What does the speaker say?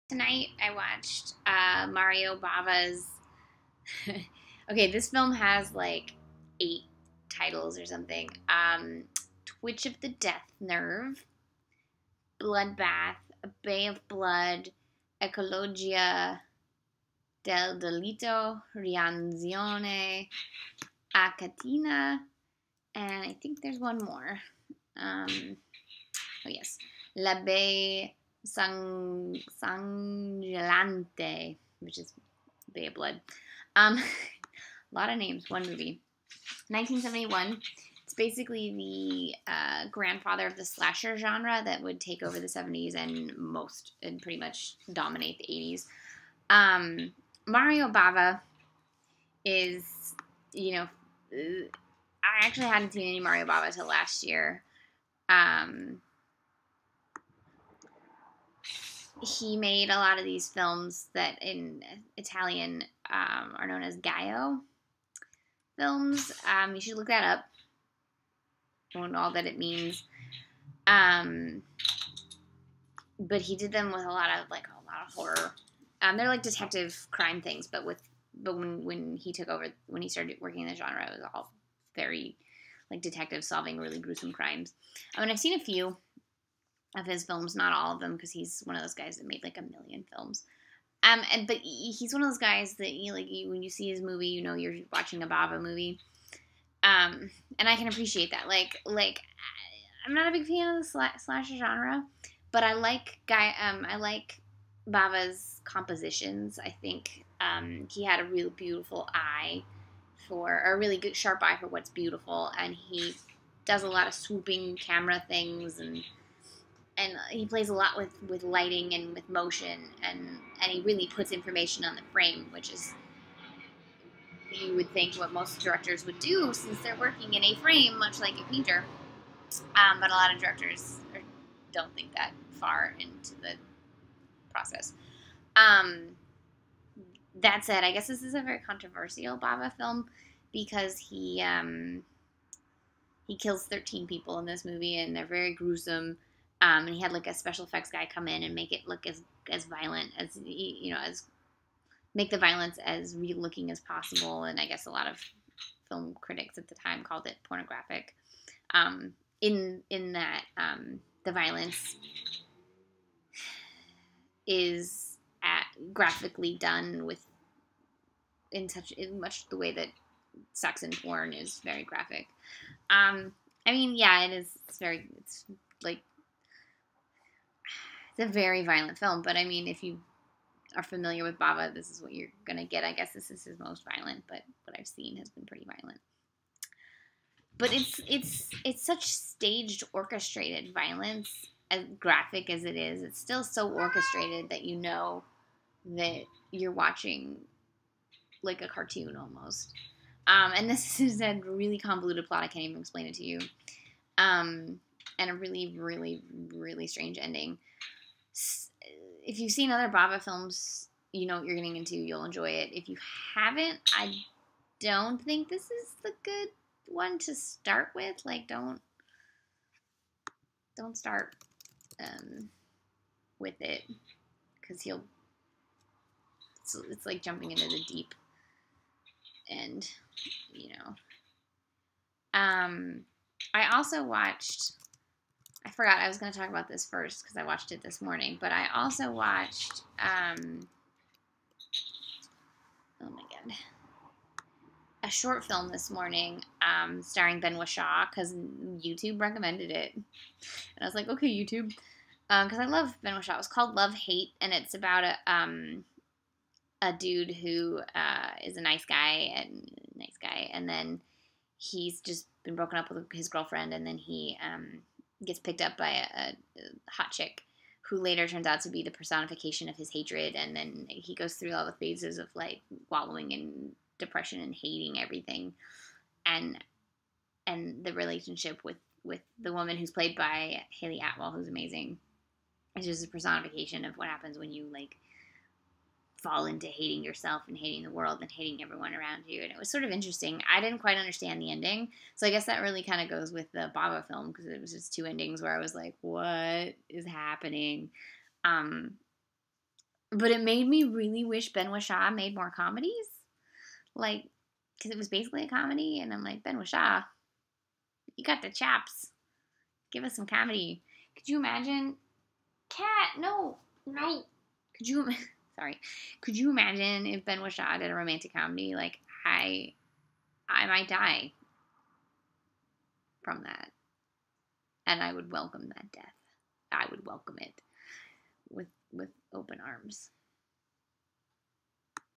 Tonight I watched Mario Bava's. Okay, this film has like 8 titles or something. Twitch of the Death Nerve, Bloodbath, A Bay of Blood, Ecologia del Delito, Rianzione, A Catina, and I think there's one more. Oh yes, La Bay Sangelante, which is Bay of Blood. A lot of names, one movie. 1971. It's basically the grandfather of the slasher genre that would take over the 70s and pretty much dominate the 80s. Mario Bava is, you know, I actually hadn't seen any Mario Bava till last year. He made a lot of these films that in Italian are known as Gaio films. You should look that up. And all that it means. But he did them with a lot of horror. They're like detective crime things, but when he took over, when he started working in the genre, it was all very like detective solving really gruesome crimes. I've seen a few of his films, not all of them, because he's one of those guys that made like 1 million films. But he's one of those guys that when you see his movie, you know you're watching a Bava movie. And I can appreciate that. Like I'm not a big fan of the slasher genre, but I like Bava's compositions. I think he had a real beautiful eye a really good sharp eye for what's beautiful, and he does a lot of swooping camera things, and he plays a lot with lighting and with motion, and he really puts information on the frame, which is, you would think, what most directors would do since they're working in a frame, much like a painter. But a lot of directors don't think that far into the process. That said, I guess this is a very controversial Bava film because he kills 13 people in this movie, and they're very gruesome. And he had like a special effects guy come in and make it look as violent as as make the violence as real looking as possible. And I guess a lot of film critics at the time called it pornographic. In that the violence is graphically done in much the way that sex and porn is very graphic. Yeah, it is. It's like, it's a very violent film. But I mean, if you are familiar with Bava, this is what you're gonna get. I guess this is his most violent, but what I've seen has been pretty violent. But it's such staged, orchestrated violence, as graphic as it is. It's still so orchestrated that you know that you're watching like a cartoon almost. And this is a really convoluted plot. I can't even explain it to you. And a really, really, really strange ending. If you've seen other Bava films, you know what you're getting into. You'll enjoy it. If you haven't, I don't think this is the good one to start with. Like, don't start with it, because it's like jumping into the deep end, you know. I also watched, I forgot I was going to talk about this first because I watched it this morning, but I also watched, oh my god, a short film this morning starring Ben Whishaw, because YouTube recommended it. And I was like, okay, YouTube. Because I love Ben Whishaw. It was called Love Hate, and it's about a dude who is a nice guy, and then he's just been broken up with his girlfriend, and then he gets picked up by a hot chick who later turns out to be the personification of his hatred, and then he goes through all the phases of like wallowing in depression and hating everything, and the relationship with the woman who's played by Hayley Atwell, who's amazing. It's just a personification of what happens when you like fall into hating yourself and hating the world and hating everyone around you. And it was sort of interesting. I didn't quite understand the ending, so I guess that really kind of goes with the Bava film, because it was just 2 endings where I was like, what is happening? But it made me really wish Ben Whishaw made more comedies. Like, because it was basically a comedy, and I'm like, Ben Whishaw, you got the chops. Give us some comedy. Could you imagine? Cat, no. Could you, sorry. Could you imagine if Ben Whishaw did a romantic comedy? Like, I might die from that. And I would welcome that death. I would welcome it with open arms.